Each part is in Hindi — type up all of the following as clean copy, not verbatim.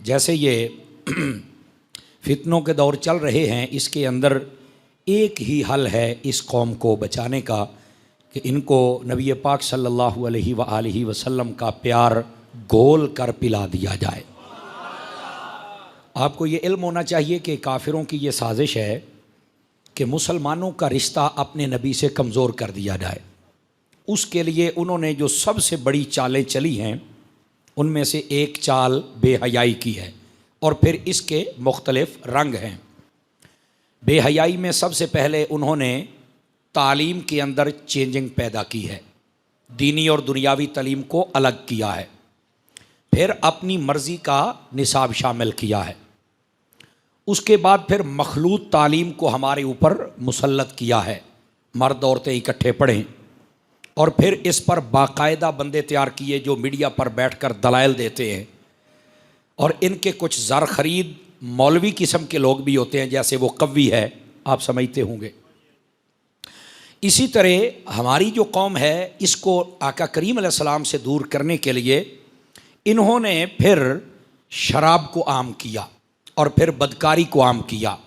जैसे ये फितनों के दौर चल रहे हैं, इसके अंदर एक ही हल है इस कौम को बचाने का कि इनको नबी पाक सल्लल्लाहु अलैहि वसल्लम का प्यार गोल कर पिला दिया जाए। आपको ये इल्म होना चाहिए कि काफिरों की ये साजिश है कि मुसलमानों का रिश्ता अपने नबी से कमज़ोर कर दिया जाए। उसके लिए उन्होंने जो सबसे बड़ी चालें चली हैं उनमें से एक चाल बेहयाई की है, और फिर इसके मुख्तलिफ रंग हैं। बेहयाई में सबसे पहले उन्होंने तालीम के अंदर चेंजिंग पैदा की है, दीनी और दुनियावी तालीम को अलग किया है। फिर अपनी मर्ज़ी का निसाब शामिल किया है। उसके बाद फिर मखलूत तालीम को हमारे ऊपर मुसल्लत किया है, मर्द औरतें इकट्ठे पढ़ें। और फिर इस पर बाकायदा बंदे तैयार किए जो मीडिया पर बैठकर दलाइल देते हैं, और इनके कुछ ज़र खरीद मौलवी किस्म के लोग भी होते हैं, जैसे वो कव्वी है, आप समझते होंगे। इसी तरह हमारी जो कौम है इसको आका करीम अलैहिस्सलाम से दूर करने के लिए इन्होंने फिर शराब को आम किया और फिर बदकारी को आम किया।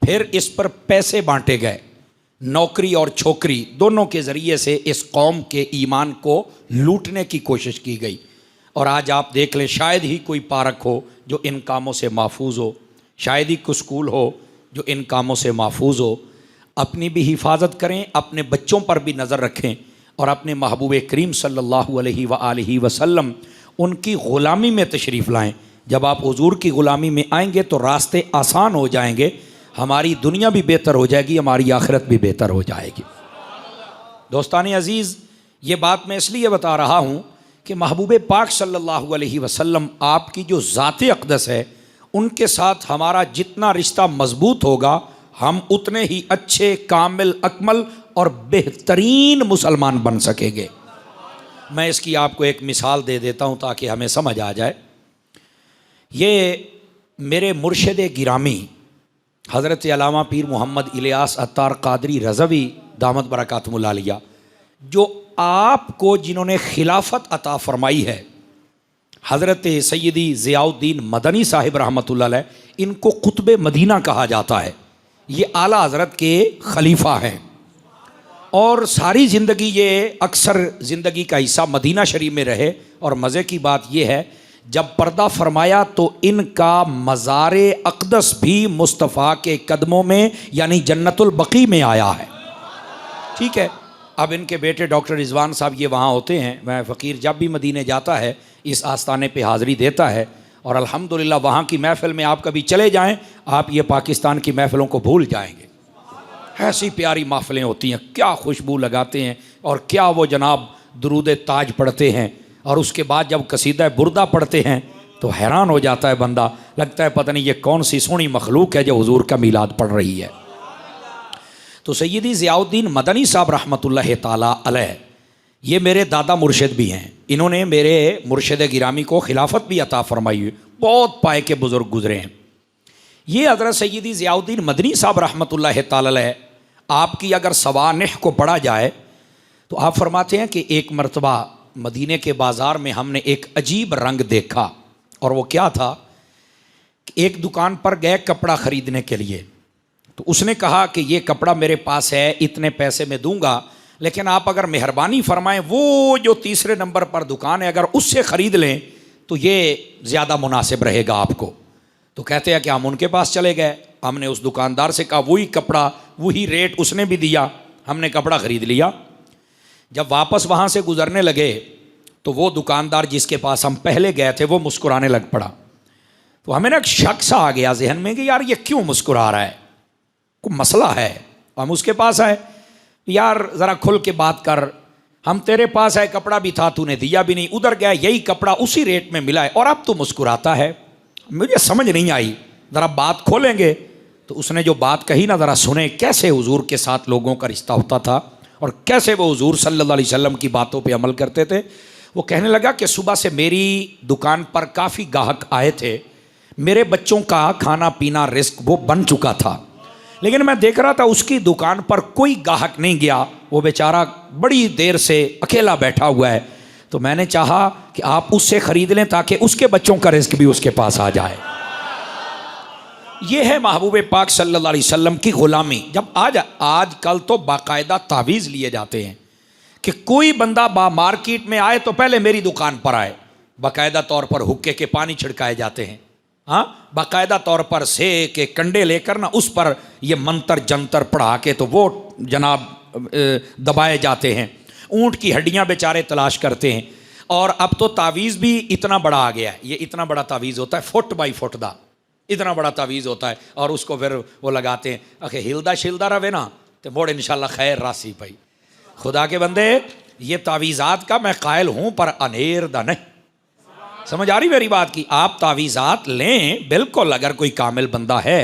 फिर इस पर पैसे बांटे गए, नौकरी और छोकरी दोनों के ज़रिए से इस कौम के ईमान को लूटने की कोशिश की गई। और आज आप देख लें, शायद ही कोई पार्क हो जो इन कामों से महफूज हो, शायद ही कोई स्कूल हो जो इन कामों से महफूज हो। अपनी भी हिफाजत करें, अपने बच्चों पर भी नज़र रखें, और अपने महबूब करीम सल्लल्लाहु अलैहि वसल्लम उनकी ग़ुलामी में तशरीफ़ लाएँ। जब आप हुजूर की ग़ुलामी में आएंगे तो रास्ते आसान हो जाएंगे, हमारी दुनिया भी बेहतर हो जाएगी, हमारी आखिरत भी बेहतर हो जाएगी। दोस्तान अज़ीज़, ये बात मैं इसलिए बता रहा हूँ कि महबूब पाक सल्लल्लाहु अलैहि वसल्लम आपकी जो ज़ात अक़दस है उनके साथ हमारा जितना रिश्ता मज़बूत होगा, हम उतने ही अच्छे, कामिल, अकमल और बेहतरीन मुसलमान बन सकेंगे। मैं इसकी आपको एक मिसाल दे देता हूँ ताकि हमें समझ आ जाए। ये मेरे मुर्शिद गिरामी हज़रत अल्लामा पीर मोहम्मद इलियास अत्तार क़ादरी रज़वी दामत बरकातुहुल आलिया, जो आपको जिन्होंने खिलाफत अता फरमाई है, हज़रत सैयदी ज़ियाउद्दीन मदनी साहिब रहमतुल्लाह अलैह, इनको कुतुब मदीना कहा जाता है। ये आला हज़रत के खलीफा हैं और सारी ज़िंदगी ये अक्सर ज़िंदगी का हिस्सा मदीना शरीफ में रहे। और मज़े की बात यह है, जब पर्दा फरमाया तो इनका मज़ारे अक़दस भी मुस्तफ़ा के कदमों में यानी जन्नतुल बकी में आया है। ठीक है, अब इनके बेटे डॉक्टर रिजवान साहब ये वहाँ होते हैं। मैं फ़कीर जब भी मदीने जाता है इस आस्थाने पे हाज़िरी देता है, और अल्हम्दुलिल्लाह वहाँ की महफ़िल में आप कभी चले जाएं, आप ये पाकिस्तान की महफ़िलों को भूल जाएंगे। ऐसी प्यारी महफ़िलें होती हैं, क्या खुशबू लगाते हैं, और क्या वो जनाब दुरूद ताज पढ़ते हैं, और उसके बाद जब कसीदा बुरदा पढ़ते हैं तो हैरान हो जाता है बंदा, लगता है पता नहीं ये कौन सी सोहनी मखलूक है जो हुजूर का मीलाद पढ़ रही है। तो सैयदी ज़ियाउद्दीन मदनी साहब रहमतुल्लाह ताला अलैह ये मेरे दादा मुर्शिद भी हैं। इन्होंने मेरे मुर्शिद गिरामी को खिलाफत भी अता फरमाई हुई, बहुत पाए के बुज़ुर्ग गुजरे हैं। ये हज़रत सैयदी ज़ियाउद्दीन मदनी साहब रहमतुल्लाह ताला अलैह, आपकी अगर सवानिह को पढ़ा जाए तो आप फरमाते हैं कि एक मरतबा मदीने के बाज़ार में हमने एक अजीब रंग देखा, और वो क्या था कि एक दुकान पर गए कपड़ा ख़रीदने के लिए, तो उसने कहा कि ये कपड़ा मेरे पास है, इतने पैसे में दूंगा, लेकिन आप अगर मेहरबानी फरमाएं वो जो तीसरे नंबर पर दुकान है अगर उससे ख़रीद लें तो ये ज़्यादा मुनासिब रहेगा आपको। तो कहते हैं कि हम उनके पास चले गए, हमने उस दुकानदार से कहा, वही कपड़ा वही रेट उसने भी दिया, हमने कपड़ा ख़रीद लिया। जब वापस वहाँ से गुज़रने लगे तो वो दुकानदार जिसके पास हम पहले गए थे वो मुस्कुराने लग पड़ा। तो हमें ना एक शक सा आ गया जहन में कि यार ये क्यों मुस्कुरा रहा है, कोई मसला है। हम उसके पास आए, यार ज़रा खुल के बात कर, हम तेरे पास आए, कपड़ा भी था तूने दिया भी नहीं, उधर गया यही कपड़ा उसी रेट में मिला है और अब तो मुस्कुराता है, मुझे समझ नहीं आई, ज़रा बात खोलेंगे। तो उसने जो बात कही ना, ज़रा सुने कैसे हुजूर के साथ लोगों का रिश्ता होता था और कैसे वो हुजूर सल्लल्लाहु अलैहि वसल्लम की बातों पे अमल करते थे। वो कहने लगा कि सुबह से मेरी दुकान पर काफ़ी गाहक आए थे, मेरे बच्चों का खाना पीना रिस्क वो बन चुका था, लेकिन मैं देख रहा था उसकी दुकान पर कोई गाहक नहीं गया, वो बेचारा बड़ी देर से अकेला बैठा हुआ है। तो मैंने चाहा कि आप उससे ख़रीद लें ताकि उसके बच्चों का रिस्क भी उसके पास आ जाए। ये है महबूब पाक सल्लल्लाहु अलैहि वसल्लम की ग़ुलामी। जब आजकल तो बाकायदा तावीज़ लिए जाते हैं कि कोई बंदा मार्केट में आए तो पहले मेरी दुकान पर आए, बाकायदा तौर पर हुक्के के पानी छिड़काए जाते हैं, हाँ, बाकायदा तौर पर से के कंडे लेकर ना उस पर ये मंतर जंतर पढ़ा के तो वो जनाब दबाए जाते हैं। ऊँट की हड्डियाँ बेचारे तलाश करते हैं। और अब तो तावीज़ भी इतना बड़ा आ गया है, ये इतना बड़ा तावीज़ होता है, फुट बाई फुट दा इतना बड़ा तावीज़ होता है, और उसको फिर वो लगाते हैं। आखिर हिलदा शिलदा रहे ना तो मोड़ इंशाल्लाह खैर रासी पाई। खुदा के बंदे, ये तावीज़ात का मैं कायल हूँ पर अनेर दा नहीं। समझ आ रही मेरी बात की? आप तावीज़ात लें बिल्कुल, अगर कोई कामिल बंदा है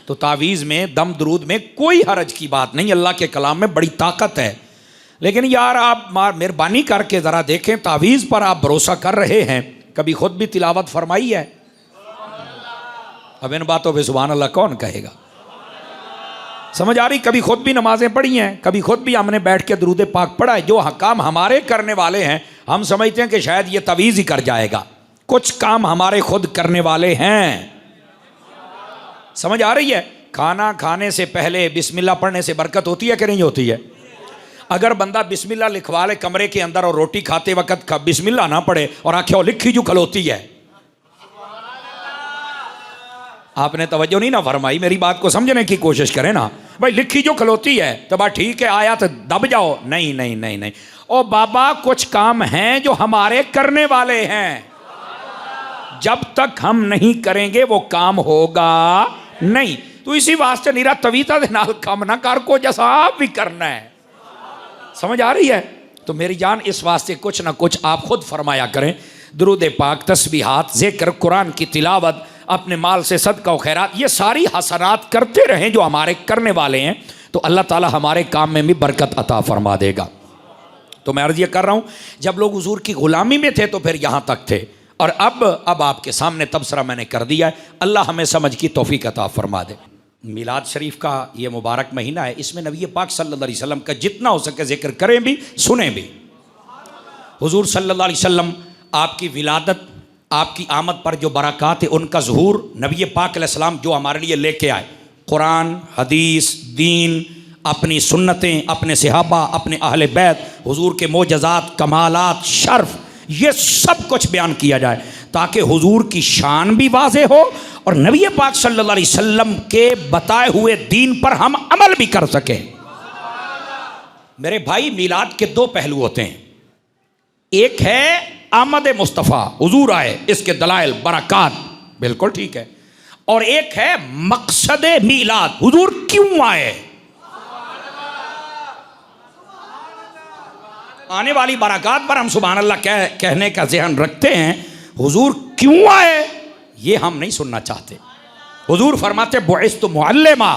तो तावीज़ में दम दरूद में कोई हरज की बात नहीं, अल्लाह के कलाम में बड़ी ताकत है। लेकिन यार आप मेहरबानी करके ज़रा देखें, तावीज़ पर आप भरोसा कर रहे हैं, कभी खुद भी तिलावत फरमाई है? अब इन बातों पे सुभान अल्लाह कौन कहेगा? समझ आ रही? कभी खुद भी नमाजें पढ़ी हैं, कभी खुद भी हमने बैठ के दरूद पाक पढ़ा है। जो काम हमारे करने वाले हैं हम समझते हैं कि शायद ये तावीज़ ही कर जाएगा, कुछ काम हमारे खुद करने वाले हैं। समझ आ रही है? खाना खाने से पहले बिस्मिल्लाह पढ़ने से बरकत होती है कि नहीं होती है? अगर बंदा बिस्मिल्लाह लिखवा ले कमरे के अंदर और रोटी खाते वक्त बिस्मिल्लाह ना पढ़े और आंखें लिखी जो खलोती है, आपने तवज्जो नहीं ना फरमाई, मेरी बात को समझने की कोशिश करें ना भाई। लिखी जो खलोती है तो बात ठीक है, आया तो दब जाओ, नहीं नहीं नहीं नहीं। ओ बाबा, कुछ काम हैं जो हमारे करने वाले हैं, जब तक हम नहीं करेंगे वो काम होगा नहीं। तो इसी वास्ते निरा तवीता दे नाल काम ना कर, को जैसा आप भी करना है। समझ आ रही है? तो मेरी जान, इस वास्ते कुछ ना कुछ आप खुद फरमाया करें। दुरूद पाक, तस्बीहात, ज़िक्र, कुरान की तिलावत, अपने माल से सदका व खैरात, ये सारी हसनात करते रहें जो हमारे करने वाले हैं, तो अल्लाह ताला हमारे काम में भी बरकत अता फरमा देगा। तो मैं अर्ज़ ये कर रहा हूँ, जब लोग हुजूर की ग़ुलामी में थे तो फिर यहाँ तक थे, और अब आपके सामने तबसरा मैंने कर दिया है। अल्लाह हमें समझ की तौफीक अता फरमा दे। मिलाद शरीफ का ये मुबारक महीना है, इसमें नबी पाक सल्लल्लाहु अलैहि वसल्लम का जितना हो सके ज़िक्र करें भी, सुने भी। हुजूर सल्लल्लाहु अलैहि वसल्लम, आपकी विलादत, आपकी आमद पर जो बरक़ात है, उनका ज़ुहूर नबी पाक अलैहिस्सलाम जो हमारे लिए लेके आए, कुरान, हदीस, दीन, अपनी सुन्नतें, अपने सहाबा, अपने अहले बैत, हुजूर के मोजज़ात, कमालात, शर्फ, ये सब कुछ बयान किया जाए ताकि हुजूर की शान भी वाज़े हो और नबी पाक सल्लल्लाहु अलैहि वसल्लम के बताए हुए दीन पर हम अमल भी कर सकें। मेरे भाई, मिलाद के दो पहलू होते हैं। एक है आमद मुस्तफ़ा, हुजूर आए, इसके दलाइल, बरक़ात, बिल्कुल ठीक है। और एक है मकसद मिलाद, हुजूर क्यों आए। आने वाली बरक़ात पर हम सुभान अल्लाह कहने का ज़हन रखते हैं, हुजूर क्यों आए ये हम नहीं सुनना चाहते। हुजूर फरमाते, बुइस्तु मुअल्लिमा,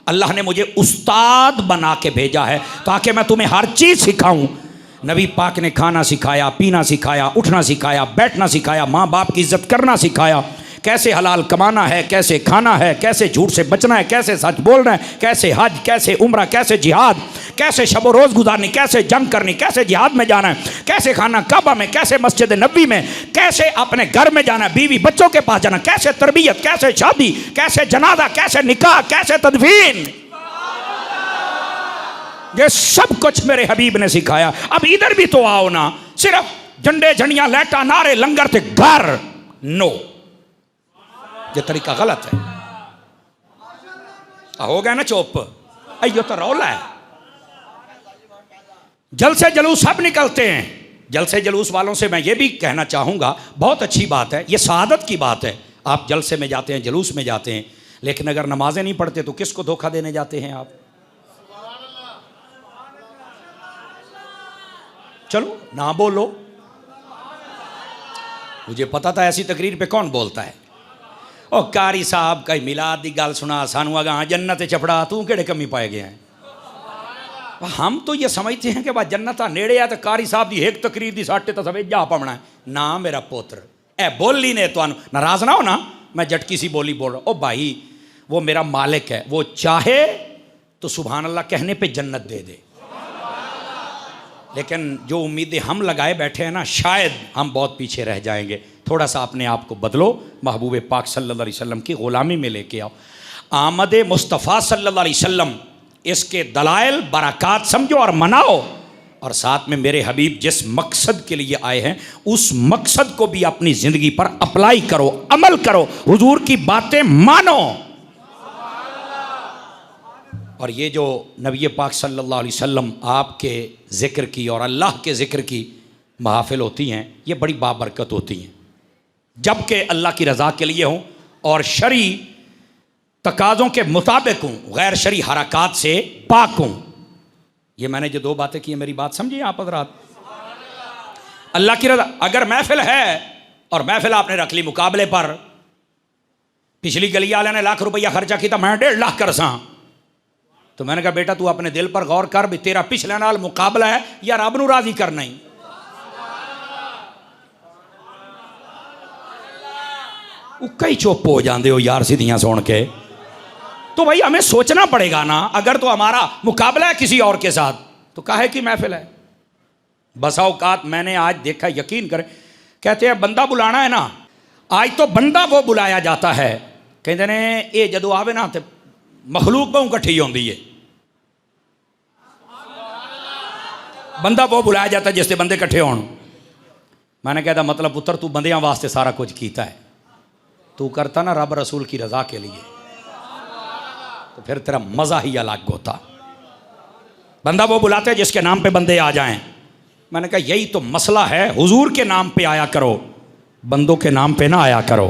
अल्लाह ने मुझे उस्ताद बना के भेजा है ताकि मैं तुम्हें हर चीज़ सिखाऊं। नबी पाक ने खाना सिखाया, पीना सिखाया, उठना सिखाया, बैठना सिखाया, माँ बाप की इज्जत करना सिखाया, कैसे हलाल कमाना है, कैसे खाना है, कैसे झूठ से बचना है, कैसे सच बोलना है, कैसे हज, कैसे उम्रा, कैसे जिहाद, कैसे शब रोज़ गुजारनी, कैसे जंग करनी, कैसे जिहाद में जाना है, कैसे खाना काबा में, कैसे मस्जिद नबी में, कैसे अपने घर में जाना, बीवी बच्चों के पास जाना, कैसे तरबियत, कैसे शादी, कैसे जनाजा, कैसे निकाह, कैसे तदफीन, ये सब कुछ मेरे हबीब ने सिखाया। अब इधर भी तो आओ ना, सिर्फ झंडे झंडियां लैटा नारे लंगर थे घर, नो, ये तरीका गलत है। हो गया ना चुप, अयो तो रौला है। जलसे जलूस सब निकलते हैं। जलसे जलूस वालों से मैं ये भी कहना चाहूँगा, बहुत अच्छी बात है, ये सआदत की बात है। आप जलसे में जाते हैं, जलूस में जाते हैं, लेकिन अगर नमाजें नहीं पढ़ते तो किसको धोखा देने जाते हैं आप? चलो ना बोलो, मुझे पता था ऐसी तकरीर पे कौन बोलता है। ओ कारी साहब कई मिलाद की गल सुना सानू अगा जन्नत चपड़ा, तू केड़े कमी पाए गए हैं। हम तो ये समझते हैं कि वह जन्नत नेड़े है तो कारी साहब की एक तकरीर की साटे तो सवे जा पाना है ना। मेरा पुत्र ए बोली ने तो नाराज ना हो ना, मैं झटकी सी बोली बोल रहा हूँ। ओ भाई, वो मेरा मालिक है, वो चाहे तो सुभान अल्लाह कहने पे जन्नत दे दे। लेकिन जो उम्मीदें हम लगाए बैठे हैं ना, शायद हम बहुत पीछे रह जाएंगे। थोड़ा सा अपने आप को बदलो, महबूब पाक सल्लल्लाहु अलैहि वसल्लम की ग़ुलामी में लेके आओ। आमद मुस्तफ़ा सल्लल्लाहु अलैहि वसल्लम, इसके दलाइल बरक़ात समझो और मनाओ, और साथ में मेरे हबीब जिस मकसद के लिए आए हैं उस मकसद को भी अपनी ज़िंदगी पर अप्लाई करो, अमल करो, हुजूर की बातें मानो। और ये जो नबी पाक सल्लल्लाहु अलैहि वसल्लम आपके ज़िक्र की और अल्लाह के ज़िक्र की महफ़िल होती हैं, ये बड़ी बाबरकत होती हैं, जबकि अल्लाह की रज़ा के लिए हों और शरी तकाज़ों के मुताबिक हूँ, गैर शरी हरकात से पाक हूँ। ये मैंने जो दो बातें की हैं, मेरी बात समझिए आप हज़रात। अल्लाह की रज़ा, अगर महफिल है और महफिल आपने रख ली मुकाबले पर, पिछली गली वाले ने लाख रुपया खर्चा किया, मैं 1.5 लाख कर सा, तो मैंने कहा बेटा तू अपने दिल पर गौर कर भी, तेरा पिछले नाल मुकाबला है या रब नूं राज़ी करना ही। कई चुप हो जाते हो यार सीधियां सुन के। तो भाई हमें सोचना पड़ेगा ना, अगर तो हमारा मुकाबला है किसी और के साथ तो काहे की महफिल है। बसा औकात मैंने आज देखा, यकीन करें, कहते हैं बंदा बुलाना है ना, आज तो बंदा वो बुलाया जाता है, कहते ने ये जदों आवे ना तो मखलूक बहु इकट्ठी होती है। बंदा वो बुलाया जाता है जिससे बंदे इकट्ठे होण। मैंने कहता मतलब पुत्र तू बंदियां वास्ते सारा कुछ कीता है, तू करता ना रब रसूल की रज़ा के लिए, तो फिर तेरा मज़ा ही अलग होता। बंदा वो बुलाते हैं जिसके नाम पे बंदे आ जाएं। मैंने कहा यही तो मसला है, हुजूर के नाम पे आया करो, बंदों के नाम पे ना आया करो।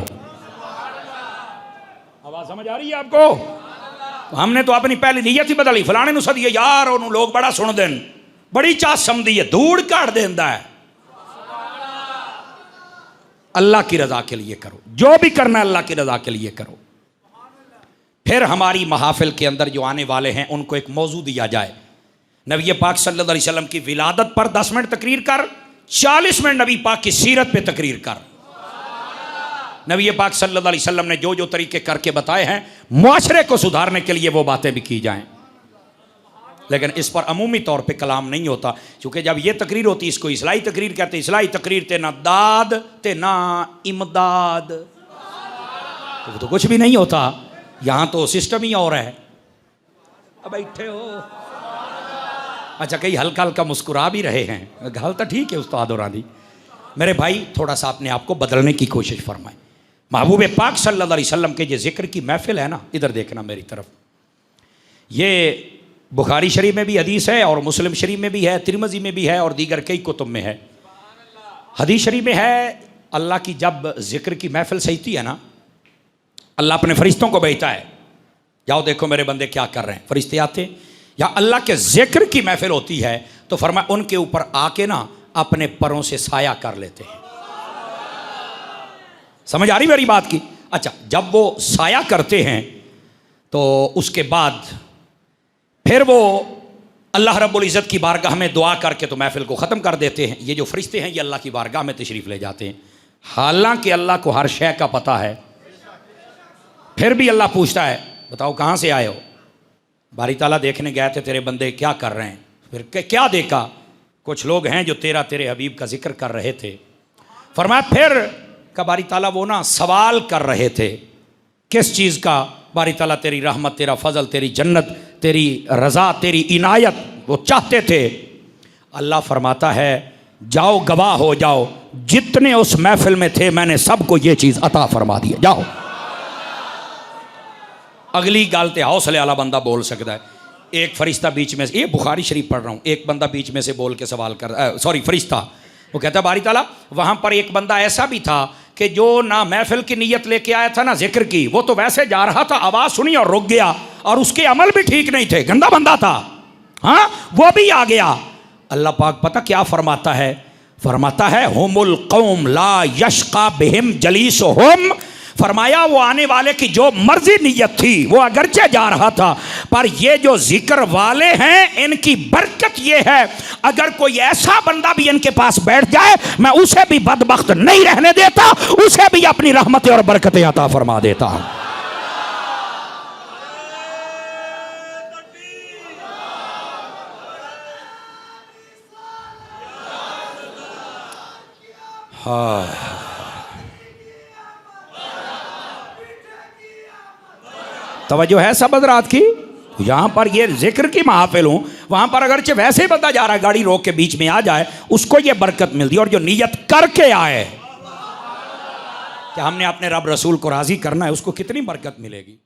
आवाज़ समझ आ रही है आपको? तो हमने तो अपनी पहली नीयत ही बदली, फलाने नूं सदिए यार, उन्होंने लोग बड़ा सुन देन, बड़ी चाह समझी है, धूड़ काट देंदा है। अल्लाह की रज़ा के लिए करो, जो भी करना है अल्लाह की रज़ा के लिए करो। फिर हमारी महाफिल के अंदर जो आने वाले हैं उनको एक मौजू दिया जाए, नबी पाक सल्लल्लाहु अलैहि वसल्लम की विलादत पर 10 मिनट तकरीर कर, 40 मिनट नबी पाक की सीरत पे तकरीर कर। नबी पाक सल्लल्लाहु अलैहि वसल्लम ने जो जो तरीके करके बताए हैं मुआशरे को सुधारने के लिए, वो बातें भी की जाएं। लेकिन इस पर अमूमी तौर पे कलाम नहीं होता, क्योंकि जब ये तकरीर होती इसको इस्लाही तकरीर कहते। इस्लाही तकरीर ते ना दाद ते ना इमदाद, तो कुछ भी नहीं होता। यहाँ तो सिस्टम ही और है। अब बैठे हो, अच्छा कई हल्का हल्का मुस्कुरा भी रहे हैं, गल तो ठीक है उस्ताद और आदि। मेरे भाई थोड़ा सा अपने आप को बदलने की कोशिश फरमाएं। महबूब पाक सल्लल्लाहु अलैहि वसल्लम के जो जिक्र की महफिल है ना, इधर देखना मेरी तरफ, ये बुखारी शरीफ में भी हदीस है और मुस्लिम शरीफ में भी है, तिरमिज़ी में भी है और दीगर कई कुतुब में है। हदीस शरीफ में है, अल्लाह की जब जिक्र की महफिल सजती है ना, अल्लाह अपने फरिश्तों को भेजता है, जाओ देखो मेरे बंदे क्या कर रहे हैं। फरिश्ते आते, या अल्लाह के जिक्र की महफिल होती है तो फरमाया उनके ऊपर आके ना अपने परों से साया कर लेते हैं। समझ आ रही मेरी बात की? अच्छा, जब वो साया करते हैं तो उसके बाद फिर वो अल्लाह रब्बुल इज़्ज़त की बारगाह में दुआ करके तो महफिल को ख़त्म कर देते हैं। ये जो फरिश्ते हैं ये अल्लाह की बारगाह में तशरीफ़ ले जाते हैं, हालांकि अल्लाह को हर शय का पता है। फिर भी अल्लाह पूछता है बताओ कहाँ से आए हो? बारी ताला देखने गए थे तेरे बंदे क्या कर रहे हैं। फिर क्या देखा? कुछ लोग हैं जो तेरे हबीब का जिक्र कर रहे थे। फरमाया फिर का बारी ताला वो ना सवाल कर रहे थे, किस चीज़ का? बारी ताला तेरी रहमत, तेरा फजल, तेरी जन्नत, तेरी रज़ा, तेरी इनायत वो चाहते थे। अल्लाह फरमाता है जाओ गवाह हो जाओ, जितने उस महफिल में थे मैंने सबको ये चीज़ अता फरमा दी है, जाओ। अगली गल तो हौसले वाला बंदा बोल सकता है। एक फरिश्ता बीच में से, ये बुखारी शरीफ पढ़ रहा हूँ, एक बंदा बीच में से बोल के सवाल कर, सॉरी फरिश्ता, वो कहता बारी ताला वहाँ पर एक बंदा ऐसा भी था कि जो ना महफिल की नीयत लेके आया था ना जिक्र की, वो तो वैसे जा रहा था, आवाज़ सुनी और रुक गया, और उसके अमल भी ठीक नहीं थे, गंदा बंदा था, हाँ वो भी आ गया। अल्लाह पाक पता क्या फरमाता है? फरमाता है हुमुल कौम ला यशका बिहिम जलीसुहुम। फरमाया वो आने वाले की जो मर्जी नीयत थी वो अगरचे जा रहा था, पर ये जो जिक्र वाले हैं इनकी बरकत ये है, अगर कोई ऐसा बंदा भी इनके पास बैठ जाए मैं उसे भी बदबख्त नहीं रहने देता, उसे भी अपनी रहमतें और बरकतें अता फरमा देता हूं। हाँ, तवज्जो है सब हज़रात की। यहाँ पर ये जिक्र की महफिल हूँ, वहाँ पर अगरचे वैसे ही बंदा जा रहा है गाड़ी रोक के बीच में आ जाए, उसको ये बरकत मिलती है। और जो नियत करके आए कि हमने अपने रब रसूल को राज़ी करना है, उसको कितनी बरकत मिलेगी।